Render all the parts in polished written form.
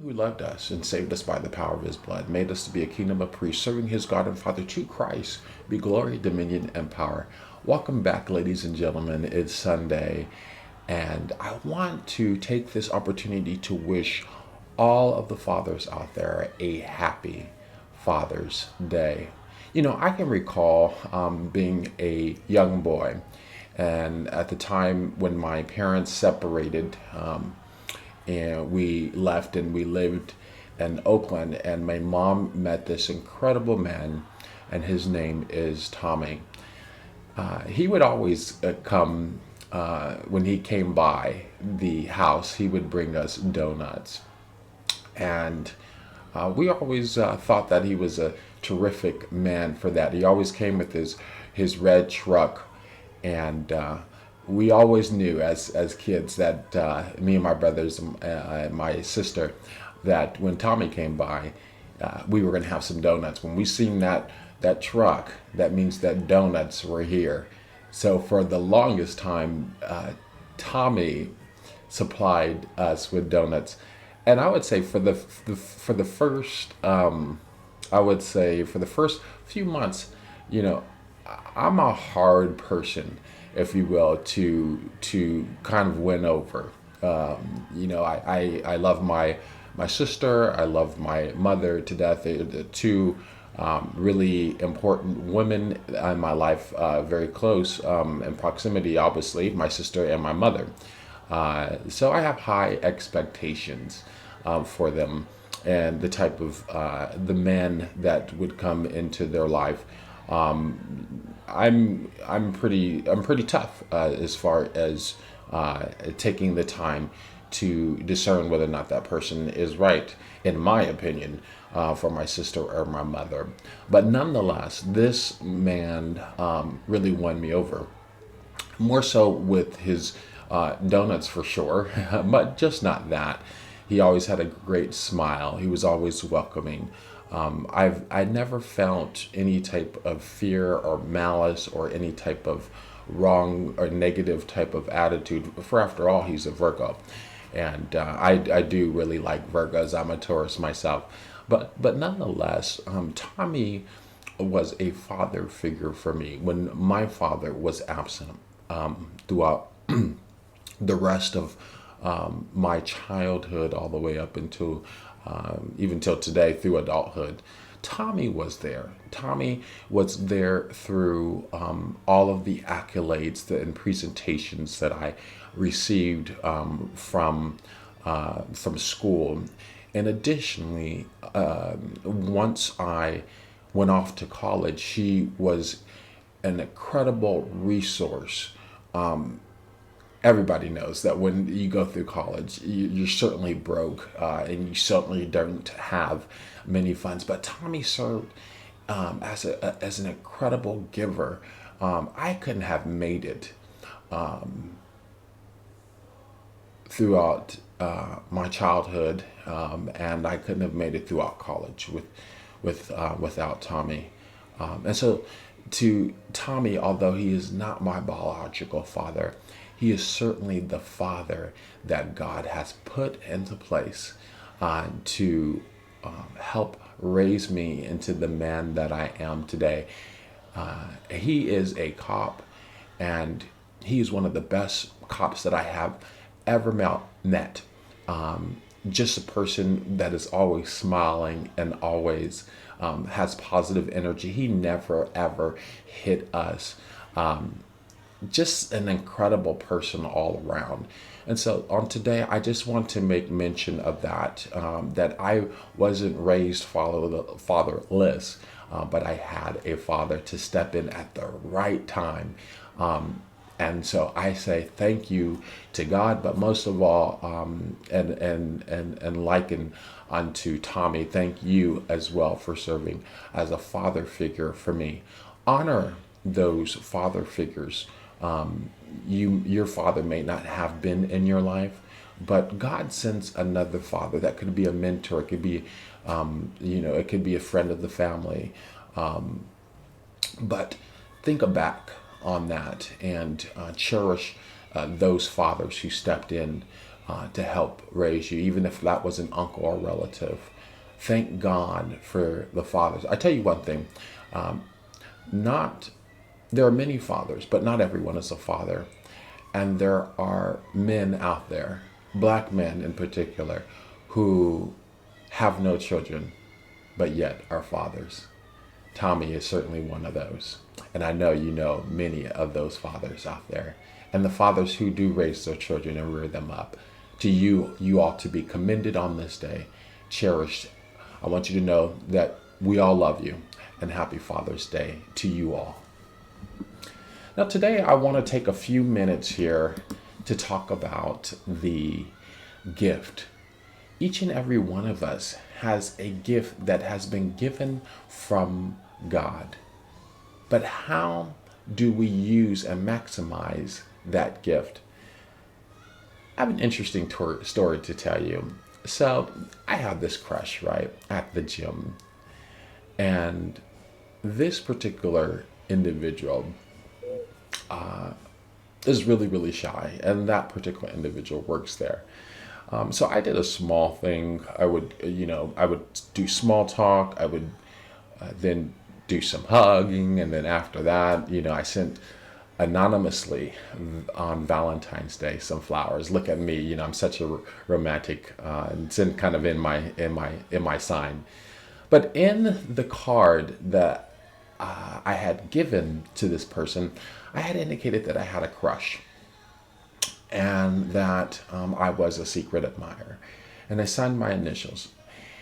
who loved us and saved us by the power of his blood, made us to be a kingdom of priests, serving his God and Father. To Christ be glory, dominion, and power. Welcome back, ladies and gentlemen. It's Sunday, and I want to take this opportunity to wish all of the fathers out there a happy Father's Day. You know, I can recall being a young boy, and at the time when my parents separated, and we left and we lived in Oakland, and my mom met this incredible man, and his name is Tommy. He would always come when he came by the house. He would bring us donuts, and we always thought that he was a terrific man for that. He always came with his red truck, and we always knew as kids that me and my brothers and my sister, that when Tommy came by, we were going to have some donuts. When we seen that truck, that means that donuts were here. So for the longest time, Tommy supplied us with donuts, and I would say for the first I would say for the first few months, you know, I'm a hard person, if you will, to kind of win over. I love my sister. I love my mother to death. They're the two really important women in my life, very close in proximity, obviously, my sister and my mother. So I have high expectations for them and the type of the men that would come into their life. I'm pretty tough as far as taking the time to discern whether or not that person is right, in my opinion, for my sister or my mother. But nonetheless, this man really won me over. More so with his donuts for sure, but just not that. He always had a great smile. He was always welcoming. I never felt any type of fear or malice or any type of wrong or negative type of attitude. For after all, he's a Virgo, and I do really like Virgos. I'm a Taurus myself, but nonetheless, Tommy was a father figure for me when my father was absent throughout the rest of my childhood, all the way up into even till today, through adulthood. Tommy was there. Tommy was there through all of the accolades and presentations that I received from school. And additionally, once I went off to college, he was an incredible resource. Everybody knows that when you go through college, you're certainly broke, and you certainly don't have many funds. But Tommy served as an incredible giver. I couldn't have made it throughout my childhood, and I couldn't have made it throughout college without Tommy. And so, to Tommy, although he is not my biological father, he is certainly the father that God has put into place to help raise me into the man that I am today. He is a cop, and he is one of the best cops that I have ever met. Just a person that is always smiling and always has positive energy. He never ever hit us. Just an incredible person all around. And so on today, I just want to make mention of that, that I wasn't raised fatherless, but I had a father to step in at the right time. And so I say thank you to God, but most of all, and liken unto Tommy, thank you as well for serving as a father figure for me. Honor those father figures. Your father may not have been in your life, but God sends another father. That could be a mentor. It could be, it could be a friend of the family. But think back on that and cherish those fathers who stepped in to help raise you, even if that was an uncle or relative. Thank God for the fathers. I tell you one thing, not there are many fathers, but not everyone is a father. And there are men out there, black men in particular, who have no children, but yet are fathers. Tommy is certainly one of those. And I know you know many of those fathers out there. And the fathers who do raise their children and rear them up. To you, you ought to be commended on this day, cherished. I want you to know that we all love you, and happy Father's Day to you all. Now, today I want to take a few minutes here to talk about the gift. Each and every one of us has a gift that has been given from God. But how do we use and maximize that gift? I have an interesting story to tell you. So I have this crush, right, at the gym. And this particular individual is really, really shy. And that particular individual works there. So I did a small thing. I would do small talk. I would then do some hugging. And then after that, I sent anonymously on Valentine's Day some flowers. Look at me, I'm such a romantic. It's in kind of in my sign. But in the card that I had given to this person, I had indicated that I had a crush and that I was a secret admirer. And I signed my initials.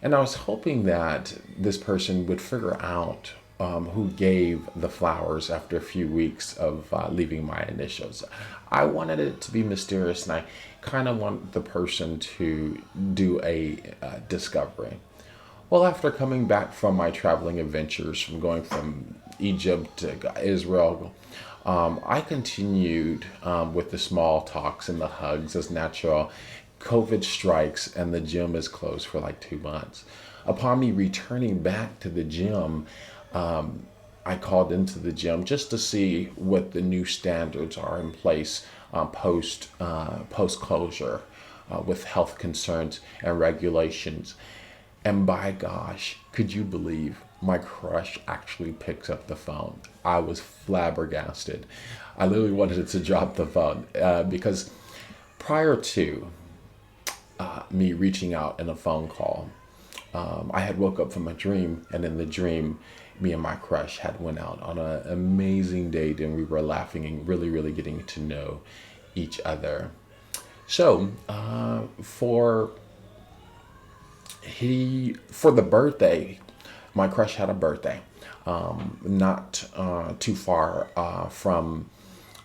And I was hoping that this person would figure out who gave the flowers after a few weeks of leaving my initials. I wanted it to be mysterious, and I kind of want the person to do a discovery. Well, after coming back from my traveling adventures, from going from Egypt to Israel, I continued with the small talks and the hugs as natural. COVID strikes and the gym is closed for like 2 months. Upon me returning back to the gym, I called into the gym just to see what the new standards are in place post closure with health concerns and regulations. And by gosh, could you believe my crush actually picks up the phone? I was flabbergasted. I literally wanted it to drop the phone because prior to me reaching out in a phone call, I had woke up from a dream, and in the dream, me and my crush had went out on an amazing date, and we were laughing and really, really getting to know each other. So for the birthday, my crush had a birthday, not too far from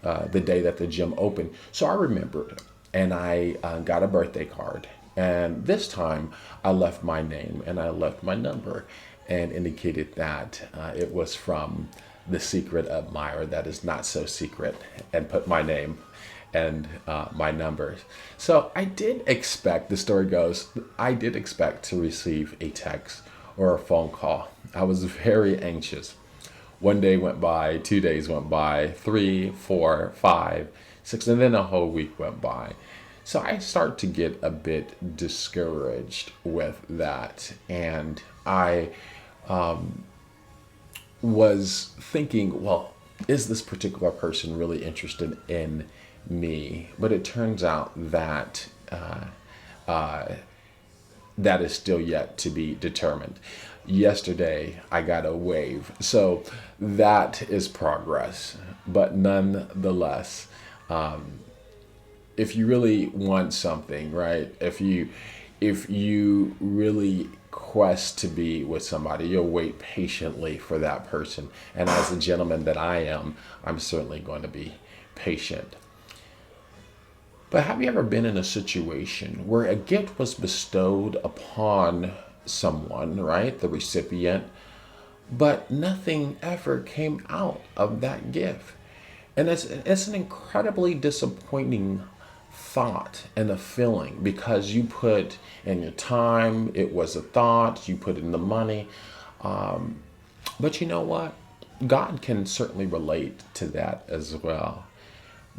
the day that the gym opened. So I remembered, and I got a birthday card. And this time I left my name and I left my number and indicated that it was from the secret admirer that is not so secret, and put my name and my numbers. So I did expect, the story goes, I did expect to receive a text or a phone call. I was very anxious. 1 day went by, 2 days went by, 3, 4, 5, 6, and then a whole week went by. So I start to get a bit discouraged with that. And I was thinking, well, is this particular person really interested in me? But it turns out that that is still yet to be determined. Yesterday, I got a wave. So that is progress. But nonetheless, if you really want something, right? If you really quest to be with somebody, you'll wait patiently for that person. And as a gentleman that I am, I'm certainly going to be patient. But have you ever been in a situation where a gift was bestowed upon someone, right? The recipient, but nothing ever came out of that gift? And it's an incredibly disappointing thought and a feeling, because you put in your time, it was a thought, you put in the money. But you know what? God can certainly relate to that as well.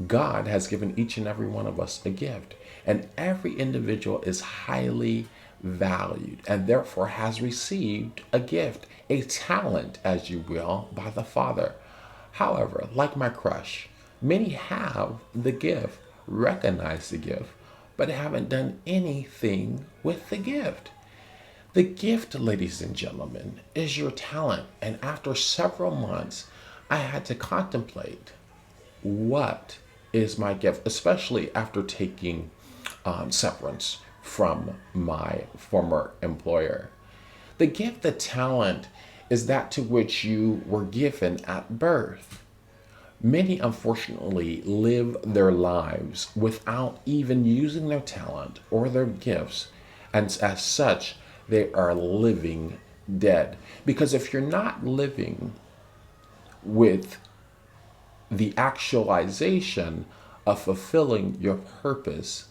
God has given each and every one of us a gift. And every individual is highly valued and therefore has received a gift, a talent, as you will, by the Father. However, like my crush, many have the gift, recognize the gift, but haven't done anything with the gift. The gift, ladies and gentlemen, is your talent. And after several months, I had to contemplate what is my gift, especially after taking severance from my former employer. The gift, the talent, is that to which you were given at birth. Many, unfortunately, live their lives without even using their talent or their gifts, and as such, they are living dead. Because if you're not living with the actualization of fulfilling your purpose,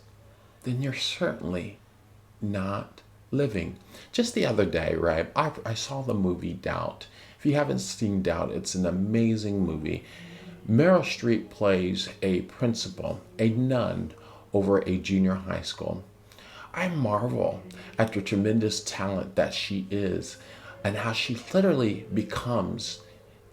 then you're certainly not living. Just the other day, right, I saw the movie Doubt. If you haven't seen Doubt, it's an amazing movie. Meryl Streep plays a principal, a nun, over a junior high school. I marvel at the tremendous talent that she is and how she literally becomes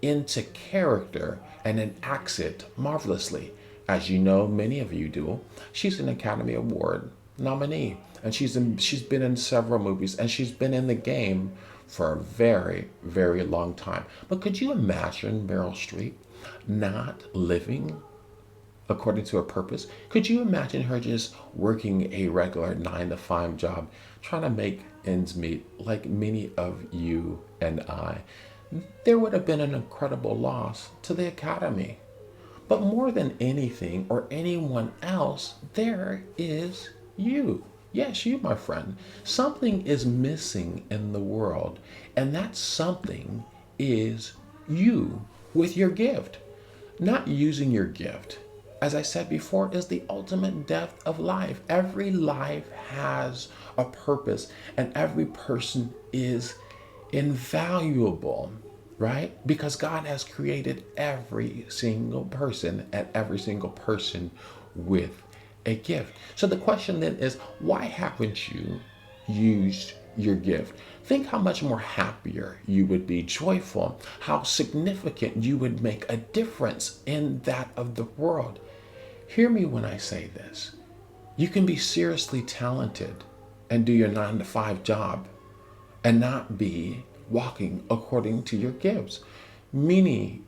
into character and enacts it marvelously. As you know, many of you do, she's an Academy Award nominee, and she's been in several movies, and she's been in the game for a very, very long time. But could you imagine Meryl Streep not living according to her purpose? Could you imagine her just working a regular 9 to 5 job, trying to make ends meet like many of you and I? There would have been an incredible loss to the Academy. But more than anything or anyone else, there is you. Yes, you, my friend. Something is missing in the world, and that something is you with your gift. Not using your gift, as I said before, is the ultimate death of life. Every life has a purpose, and every person is invaluable, right? Because God has created every single person and every single person with a gift. So the question then is, why haven't you used your gift? Think how much more happier you would be, joyful, how significant you would make a difference in that of the world. Hear me when I say this. You can be seriously talented and do your 9 to 5 job and not be walking according to your gifts, meaning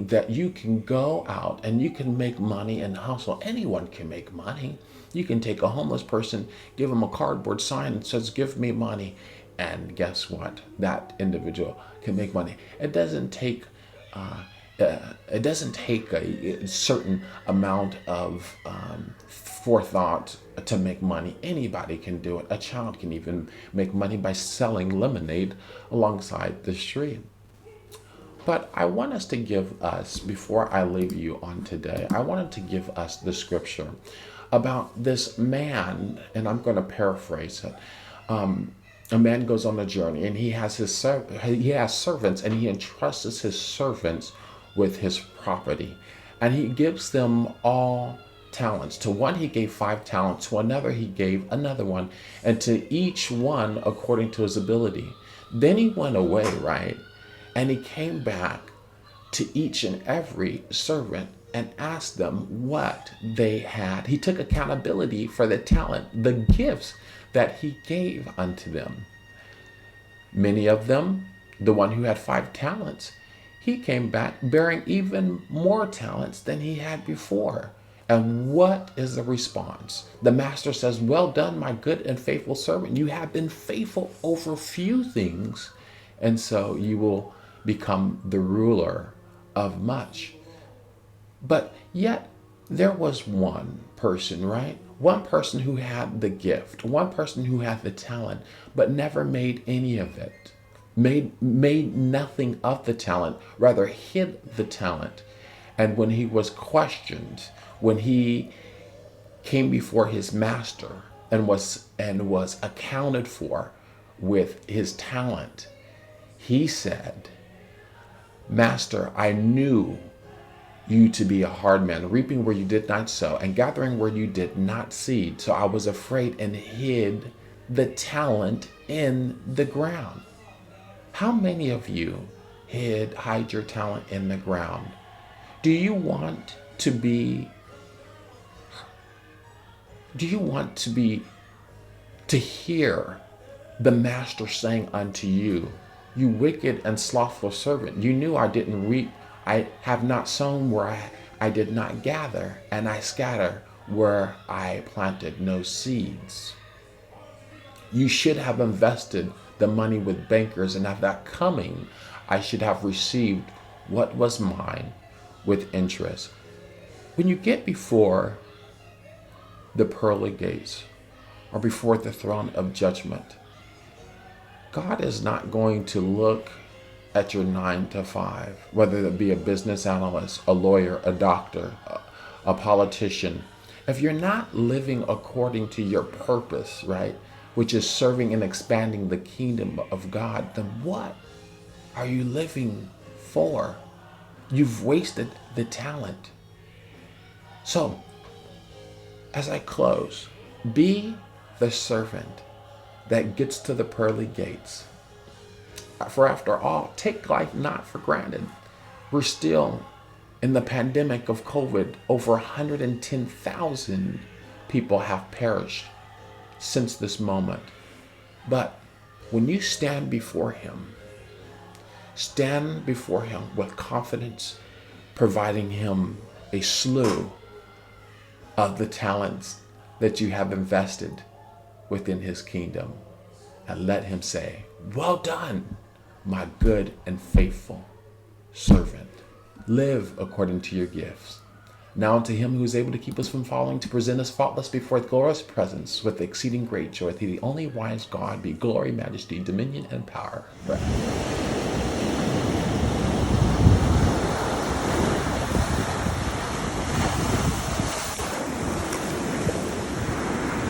that you can go out and you can make money and hustle. Anyone can make money. You can take a homeless person, give them a cardboard sign that says, "Give me money." And guess what? That individual can make money. It doesn't take a certain amount of forethought to make money. Anybody can do it. A child can even make money by selling lemonade alongside the street. But I want us to give us, before I leave you on today, I wanted to give us the scripture about this man, and I'm going to paraphrase it. A man goes on a journey, and he has servants, and he entrusts his servants with his property, and he gives them all talents. To one he gave 5 talents, to another he gave another one, and to each one according to his ability. Then he went away, right? And he came back to each and every servant and asked them what they had. He took accountability for the talent, the gifts that he gave unto them. Many of them, the one who had 5 talents, he came back bearing even more talents than he had before. And what is the response? The master says, "Well done, my good and faithful servant. You have been faithful over few things, and so you will become the ruler of much." But yet there was one person, right? One person who had the gift, one person who had the talent, but never made any of it. Made nothing of the talent, rather hid the talent. And when he was questioned, when he came before his master and was accounted for with his talent, he said, "Master, I knew you to be a hard man, reaping where you did not sow, and gathering where you did not seed. So I was afraid and hid the talent in the ground. How many of you hide your talent in the ground? Do you want to be to hear the master saying unto you, you wicked and slothful servant, you knew I didn't reap, I have not sown where I did not gather, and I scatter where I planted no seeds. You should have invested the money with bankers, and at that coming, I should have received what was mine with interest. When you get before the pearly gates or before the throne of judgment, God is not going to look at your 9 to 5, whether it be a business analyst, a lawyer, a doctor, a politician. If you're not living according to your purpose, right, which is serving and expanding the kingdom of God, then what are you living for? You've wasted the talent. So, as I close, be the servant that gets to the pearly gates. For after all, take life not for granted. We're still in the pandemic of COVID. Over 110,000 people have perished since this moment. But when you stand before him with confidence, providing him a slew of the talents that you have invested within his kingdom, and let him say, well done, my good and faithful servant. Live according to your gifts. Now unto him who is able to keep us from falling, to present us faultless before his glorious presence with exceeding great joy, to the only wise God be glory, majesty, dominion, and power forever.